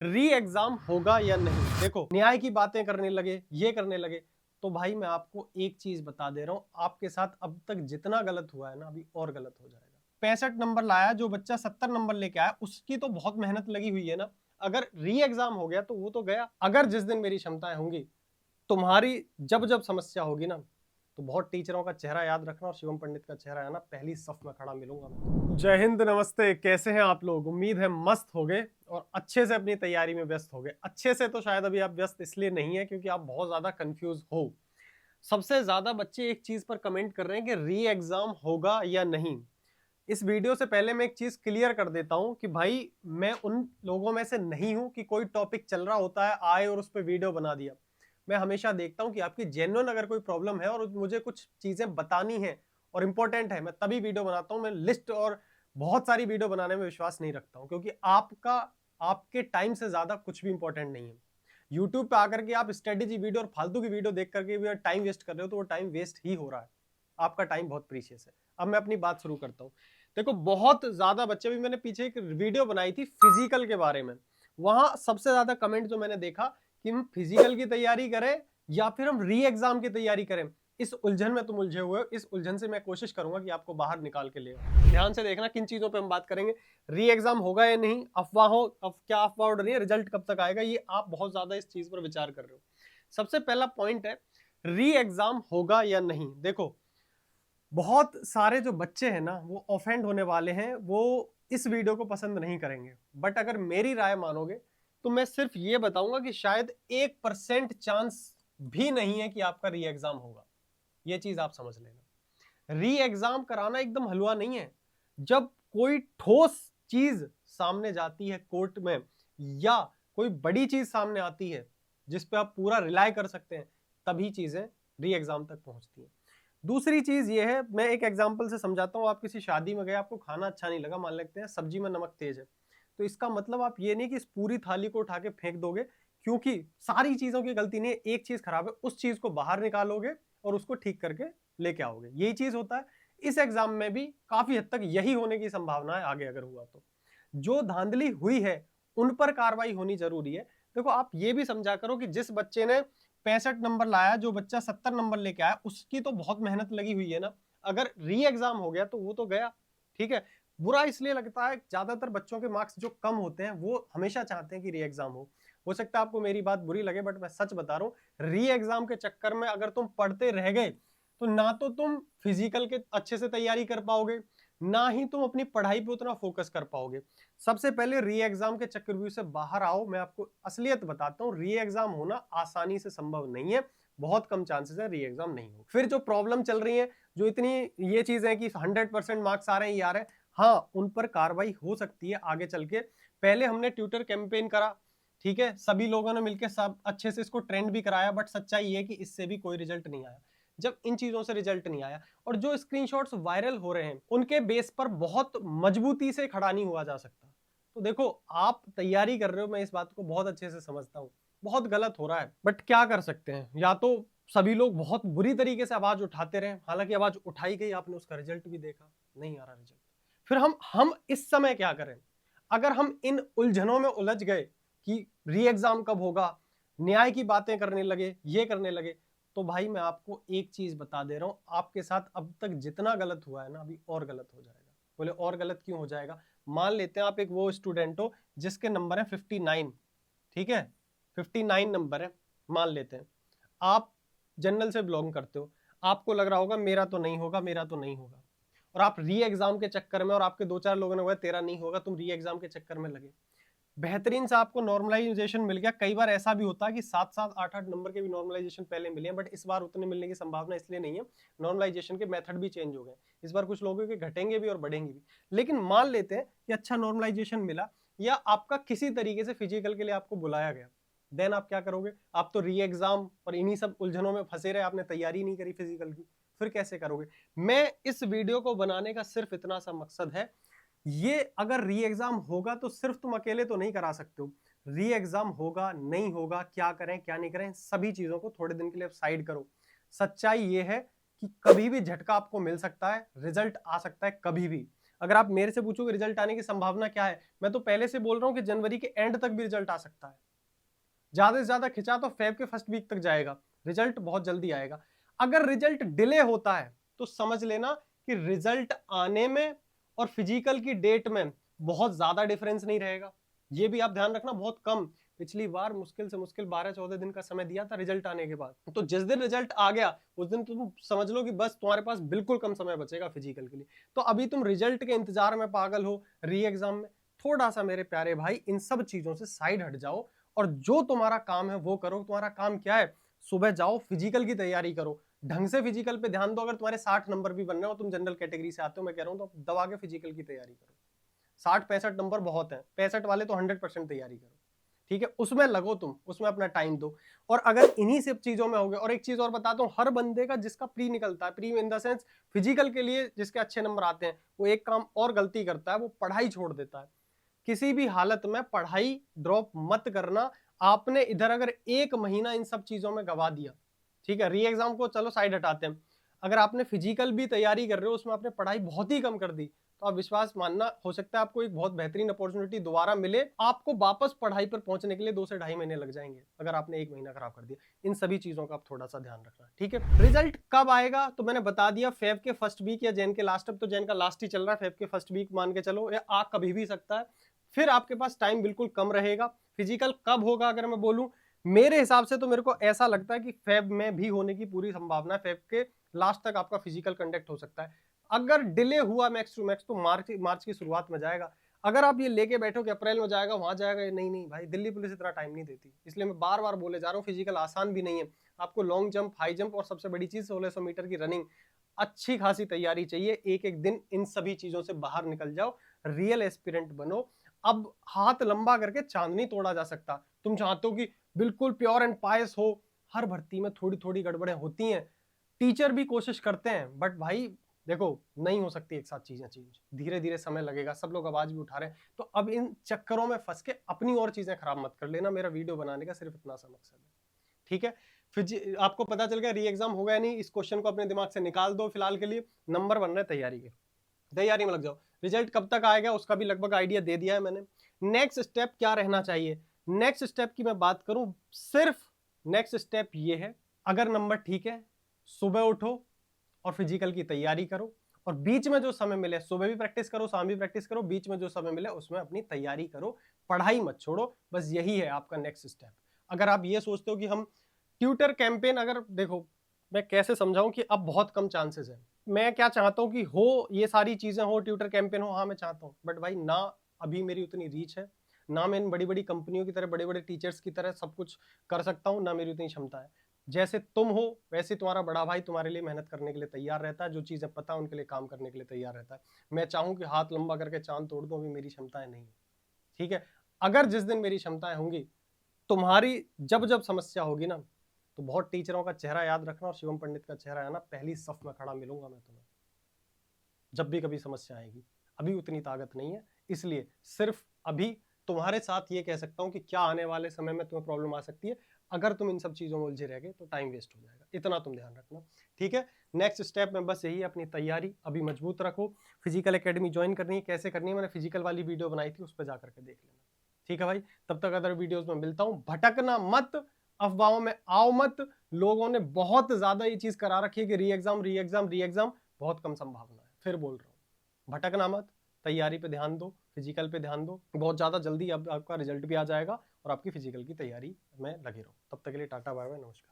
री एग्जाम होगा या नहीं। देखो, न्याय की बातें करने लगे, ये करने लगे, तो भाई मैं आपको एक चीज बता दे रहा हूं, आपके साथ अब तक जितना गलत हुआ है ना, अभी और गलत हो जाएगा। 65 नंबर लाया जो बच्चा, 70 नंबर लेके आया, उसकी तो बहुत मेहनत लगी हुई है ना। अगर री एग्जाम हो गया तो वो तो गया। अगर जिस दिन मेरी क्षमताएं होंगी, तुम्हारी जब जब समस्या होगी ना, तो बहुत टीचरों का चेहरा याद रखना, और शिवम पंडित का चेहरा है ना, पहली सफ में खड़ा मिलूंगा मैं। जय हिंद, नमस्ते, कैसे हैं आप लोग। उम्मीद है मस्त हो गए और अच्छे से अपनी तैयारी में व्यस्त हो गए। अच्छे से तो शायद अभी आप व्यस्त इसलिए नहीं है क्योंकि आप बहुत ज्यादा कंफ्यूज हो। सबसे ज्यादा बच्चे एक चीज पर कमेंट कर रहे हैं कि री एग्जाम होगा या नहीं। इस वीडियो से पहले मैं एक चीज क्लियर कर देता हूं कि भाई मैं उन लोगों में से नहीं हूं कि कोई टॉपिक चल रहा होता है आए और उस पर वीडियो बना दिया। मैं हमेशा देखता हूं कि आपकी जेन्युइन अगर कोई प्रॉब्लम है और मुझे कुछ चीजें बतानी है और इंपॉर्टेंट है, मैं तभी वीडियो बनाता हूं। मैं लिस्ट और बहुत सारी वीडियो बनाने में विश्वास नहीं रखता हूं, क्योंकि आपका आपके टाइम से ज्यादा कुछ भी इंपॉर्टेंट नहीं है। यूट्यूब पे आकर के आप स्ट्रेटेजी वीडियो और फालतू की वीडियो देख करके भी टाइम वेस्ट कर रहे हो, तो वो टाइम वेस्ट ही हो रहा है। आपका टाइम बहुत प्रीशियस है। अब मैं अपनी बात शुरू करता हूं। देखो, बहुत ज्यादा बच्चे भी, मैंने पीछे एक वीडियो बनाई थी फिजिकल के बारे में, वहां सबसे ज्यादा कमेंट जो मैंने देखा कि हम फिजिकल की तैयारी करें या फिर हम री एग्जाम की तैयारी करें। इस उलझन में तुम उलझे हुए हो। इस उलझन से मैं कोशिश करूंगा कि आपको बाहर निकाल के ले आऊं। ध्यान से देखना किन चीजों पे हम बात करेंगे। री एग्जाम होगा या नहीं, अफवाहों, क्या अफवाह उड़ रही है, रिजल्ट कब तक आएगा, ये आप बहुत ज्यादा इस चीज पर विचार कर रहे हो। सबसे पहला पॉइंट है, री एग्जाम होगा या नहीं। देखो, बहुत सारे जो बच्चे हैं ना, वो ऑफेंड होने वाले हैं, वो इस वीडियो को पसंद नहीं करेंगे। बट अगर मेरी राय मानोगे तो मैं सिर्फ ये बताऊंगा कि शायद 1% चांस भी नहीं है कि आपका री एग्जाम होगा। ये चीज आप समझ लेना। री एग्जाम कराना एकदम हलवा नहीं है। जब कोई ठोस चीज सामने जाती है कोर्ट में, या कोई बड़ी चीज सामने आती है जिस पे आप पूरा रिलाय कर सकते हैं, तभी चीजें री एग्जाम तक पहुंचती हैं। दूसरी चीज ये है, मैं एक एग्जांपल से समझाता हूँ। आप किसी शादी में गए, आपको खाना अच्छा नहीं लगा, मान लेते हैं सब्जी में नमक तेज है, तो इसका मतलब आप ये नहीं कि इस पूरी थाली को उठा के फेंक दोगे, क्योंकि सारी चीजों की गलती नहीं है, एक चीज खराब है, उस चीज को बाहर निकालोगे और उसको ठीक करके लेके आओगे। यही चीज होता है इस एग्जाम में भी। काफी हद तक यही होने की संभावना है आगे अगर हुआ तो। जो धांधली हुई है उन पर कार्रवाई होनी जरूरी है। देखो, आप ये भी समझा करो कि जिस बच्चे ने 65 नंबर लाया, जो बच्चा 70 नंबर लेके आया, उसकी तो बहुत मेहनत लगी हुई है ना। अगर री एग्जाम हो गया तो वो तो गया। ठीक है। बुरा इसलिए लगता है, ज्यादातर बच्चों के मार्क्स जो कम होते हैं वो हमेशा चाहते हैं कि री एग्जाम हो सकता है आपको मेरी बात बुरी लगे, बट मैं सच बता रहा हूं, री एग्जाम के चक्कर में अगर तुम पढ़ते रह गए तो ना तो तुम फिजिकल के अच्छे से तैयारी कर पाओगे, ना ही तुम अपनी पढ़ाई पे उतना फोकस कर पाओगे। सबसे पहले री एग्जाम के चक्रव्यूह से बाहर आओ। मैं आपको असलियत बताता हूँ, री एग्जाम होना आसानी से संभव नहीं है। बहुत कम चांसेस है री एग्जाम नहीं हो। फिर जो प्रॉब्लम चल रही है, जो इतनी ये चीज है कि 100% मार्क्स आ रहे हैं, ये आ रहे हैं, हाँ, उन पर कार्रवाई हो सकती है आगे चल के। पहले हमने ट्विटर कैंपेन करा, ठीक है, सभी लोगों ने मिलकर सब अच्छे से इसको ट्रेंड भी कराया, बट सच्चाई ये है कि इससे भी कोई रिजल्ट नहीं आया। जब इन चीजों से रिजल्ट नहीं आया और जो स्क्रीनशॉट्स वायरल हो रहे हैं, उनके बेस पर बहुत मजबूती से खड़ा नहीं हुआ जा सकता। तो देखो, आप तैयारी कर रहे हो, मैं इस बात को बहुत अच्छे से समझता हूँ, बहुत गलत हो रहा है, बट क्या कर सकते हैं। या तो सभी लोग बहुत बुरी तरीके से आवाज उठाते रहे, हालांकि आवाज उठाई गई, आपने उसका रिजल्ट भी देखा, नहीं आ रहा रिजल्ट। फिर हम इस समय क्या करें। अगर हम इन उलझनों में उलझ गए कि री एग्जाम कब होगा, न्याय की बातें करने लगे, ये करने लगे, तो भाई मैं आपको एक चीज बता दे रहा हूं, आपके साथ अब तक जितना गलत हुआ है ना, अभी और गलत हो जाएगा। बोले और गलत क्यों हो जाएगा। मान लेते हैं आप एक वो स्टूडेंट हो जिसके नंबर है 59, ठीक है, 59 नंबर है, मान लेते हैं। आप जनरल से बिलोंग करते हो, आपको लग रहा होगा मेरा तो नहीं होगा, मेरा तो नहीं होगा, और आप री एग्जाम के चक्कर में, और आपके दो चार लोगों ने बोला तेरा नहीं होगा, तुम री एग्जाम के चक्कर में लगे। बेहतरीन से आपको नॉर्मलाइजेशन मिल गया। कई बार ऐसा भी होता है कि 7-7 8-8 नंबर के भी नॉर्मलाइजेशन पहले मिले हैं, बट इस बार उतने मिलने की संभावना इसलिए नहीं है, नॉर्मलाइजेशन के मेथड भी चेंज हो गए। इस बार कुछ लोगों के घटेंगे भी और बढ़ेंगे भी। लेकिन मान लेते हैं कि अच्छा नॉर्मलाइजेशन मिला, या आपका किसी तरीके से फिजिकल के लिए आपको बुलाया गया, देन आप क्या करोगे। आप तो री एग्जाम और इन्हीं सब उलझनों में फंसे रहे, आपने तैयारी नहीं करी फिजिकल की, फिर कैसे करोगे। मैं इस वीडियो को बनाने का सिर्फ इतना सा मकसद है, ये अगर री एग्जाम होगा तो सिर्फ तुम अकेले तो नहीं करा सकते हो। री एग्जाम होगा, नहीं होगा, क्या करें क्या नहीं करें, सभी चीजों को थोड़े दिन के लिए साइड करो। सच्चाई ये है कि कभी भी झटका आपको मिल सकता है, रिजल्ट आ सकता है कभी भी। अगर आप मेरे से पूछोगे रिजल्ट आने की संभावना क्या है, मैं तो पहले से बोल रहा हूं कि जनवरी के एंड तक भी रिजल्ट आ सकता है। ज्यादा से ज्यादा खिंचा तो फेब के फर्स्ट वीक तक जाएगा, रिजल्ट बहुत जल्दी आएगा। अगर रिजल्ट डिले होता है तो समझ लेना कि रिजल्ट आने में और फिजिकल की डेट में बहुत ज्यादा डिफरेंस नहीं रहेगा। ये भी आप ध्यान रखना, बहुत कम। पिछली बार मुश्किल से मुश्किल 12-14 दिन का समय दिया था रिजल्ट आने के बाद, तो जिस दिन रिजल्ट आ गया उस दिन तुम समझ लो कि बस तुम्हारे पास बिल्कुल कम समय बचेगा फिजिकल के लिए। तो अभी तुम रिजल्ट के इंतजार में पागल हो, री एग्जाम में। थोड़ा सा मेरे प्यारे भाई इन सब चीजों से साइड हट जाओ और जो तुम्हारा काम है वो करो। तुम्हारा काम क्या है? सुबह जाओ, फिजिकल की तैयारी करो, ढंग से फिजिकल पे ध्यान दो। अगर तुम्हारे 60 नंबर भी बन रहे हो, तुम जनरल कैटेगरी से आते हो, मैं कह रहा हूं तो दबा के फिजिकल की तैयारी करो। 60-65 नंबर बहुत है, 65 वाले तो 100% तैयारी करो, ठीक है? उसमें लगो तुम, उसमें अपना टाइम दो। और अगर इन्हीं सब चीजों में हो गए, और एक चीज और बताता हूँ, हर बंदे का जिसका प्री निकलता है, pre in the sense physical के लिए जिसके अच्छे नंबर आते हैं, वो एक काम और गलती करता है, वो पढ़ाई छोड़ देता है। किसी भी हालत में पढ़ाई ड्रॉप मत करना। आपने इधर अगर 1 महीना इन सब चीजों में गवा दिया, ठीक है, री एग्जाम को चलो साइड हटाते हैं, अगर आपने फिजिकल भी तैयारी कर रहे हो, उसमें आपने पढ़ाई बहुत ही कम कर दी, तो आप विश्वास मानना, हो सकता है आपको एक बहुत बेहतरीन अपॉर्चुनिटी दोबारा मिले, आपको वापस पढ़ाई पर पहुंचने के लिए 2 से ढाई महीने लग जाएंगे, अगर आपने 1 महीना खराब कर दिया। इन सभी चीजों का आप थोड़ा सा ध्यान रखना, ठीक है? रिजल्ट कब आएगा तो मैंने बता दिया, फेब के फर्स्ट वीक या जैन के लास्ट। अब तो जैन का लास्ट ही चल रहा है, फेब के फर्स्ट वीक मान के चलो, या आ कभी भी सकता है। फिर आपके पास टाइम बिल्कुल कम रहेगा। फिजिकल कब होगा अगर मैं बोलूं, मेरे हिसाब से तो मेरे को ऐसा लगता है कि फेब में भी होने की पूरी संभावना है। फेब के लास्ट तक आपका फिजिकल कंडक्ट हो सकता है। अगर डिले हुआ मैक्स टू मैक्स तो मार्च की शुरुआत में जाएगा। अगर आप ये लेके बैठो कि अप्रैल में जाएगा, वहां जाएगा, नहीं नहीं भाई, दिल्ली पुलिस इतना टाइम नहीं देती। इसलिए मैं बार बार बोले जा रहा हूँ, फिजिकल आसान भी नहीं है। आपको लॉन्ग जंप, हाई जंप और सबसे बड़ी चीज 1600 मीटर की रनिंग, अच्छी खासी तैयारी चाहिए। एक एक दिन इन सभी चीजों से बाहर निकल जाओ, रियल एस्पिरेंट बनो। अब हाथ लंबा करके चांद नहीं तोड़ा जा सकता। तुम चाहते हो कि बिल्कुल प्योर एंड पायस हो, हर भर्ती में थोड़ी थोड़ी गड़बड़ें होती हैं, टीचर भी कोशिश करते हैं, बट भाई देखो नहीं हो सकती एक साथ चीजें चेंज, धीरे धीरे समय लगेगा। सब लोग आवाज भी उठा रहे हैं, तो अब इन चक्करों में फंस के अपनी और चीजें खराब मत कर लेना। मेरा वीडियो बनाने का सिर्फ इतना सा मकसद है, ठीक है? फिर आपको पता चल गया री एग्जाम होगा या नहीं, इस क्वेश्चन को अपने दिमाग से निकाल दो फिलहाल के लिए। नंबर बन रहे तैयारी के, तैयारी में लग जाओ। रिजल्ट कब तक आएगा उसका भी लगभग आइडिया दे दिया है मैंने। नेक्स्ट स्टेप क्या रहना चाहिए? नेक्स्ट स्टेप की मैं बात करूं, सिर्फ नेक्स्ट स्टेप ये है, अगर नंबर ठीक है, सुबह उठो और फिजिकल की तैयारी करो, और बीच में जो समय मिले, सुबह भी प्रैक्टिस करो, शाम भी प्रैक्टिस करो, बीच में जो समय मिले उसमें अपनी तैयारी करो, पढ़ाई मत छोड़ो। बस यही है आपका नेक्स्ट स्टेप। अगर आप ये सोचते हो कि हम ट्यूटर कैंपेन, अगर देखो मैं कैसे समझाऊं कि अब बहुत कम चांसेस है। मैं क्या चाहता हूं कि हो, ये सारी चीजें हो, ट्यूटर कैंपेन हो, हाँ मैं चाहता हूं, बट भाई ना अभी मेरी उतनी रीच है, ना मैं इन बड़ी बड़ी कंपनियों की तरह, बड़े बड़े टीचर्स की तरह सब कुछ कर सकता हूं, ना मेरी उतनी क्षमता है। जैसे तुम हो वैसे तुम्हारा बड़ा भाई तुम्हारे लिए मेहनत करने के लिए तैयार रहता है, जो चीजें पता है उनके लिए काम करने के लिए तैयार रहता है। मैं चाहूं कि हाथ लंबा करके चांद तोड़ दूं, अभी मेरी क्षमताएं नहीं है, ठीक है? अगर जिस दिन मेरी क्षमताएं होंगी, तुम्हारी जब जब समस्या होगी ना, तो बहुत टीचरों का चेहरा याद रखना, और शिवम पंडित का चेहरा है ना, पहली सफ में खड़ा मिलूंगा मैं तुम्हें जब भी कभी समस्या आएगी। अभी उतनी ताकत नहीं है, इसलिए सिर्फ अभी तुम्हारे साथ ये कह सकता हूं कि क्या आने वाले समय में तुम्हें प्रॉब्लम आ सकती है। अगर तुम इन सब चीजों में उलझे रह गए तो टाइम वेस्ट हो जाएगा, इतना तुम ध्यान रखना, ठीक है? नेक्स्ट स्टेप में बस यही है, अपनी तैयारी अभी मजबूत रखो। फिजिकल एकेडमी ज्वाइन करनी है, कैसे करनी है मैंने फिजिकल वाली वीडियो बनाई थी, उस पर जाकर के देख लेना, ठीक है भाई? तब तक अदर वीडियोस में मिलता हूं। भटकना मत, अफवाहों में आओ मत। लोगों ने बहुत ज्यादा ये चीज करा रखी है कि री एग्जाम री एग्जाम री एग्जाम, बहुत कम संभावना है, फिर बोल रहा हूं, भटकना मत, तैयारी पे ध्यान दो, फिजिकल पे ध्यान दो। बहुत ज्यादा जल्दी अब आपका रिजल्ट भी आ जाएगा और आपकी फिजिकल की तैयारी में लगे रहो। तब तक के लिए टाटा बाय बाय, नमस्कार।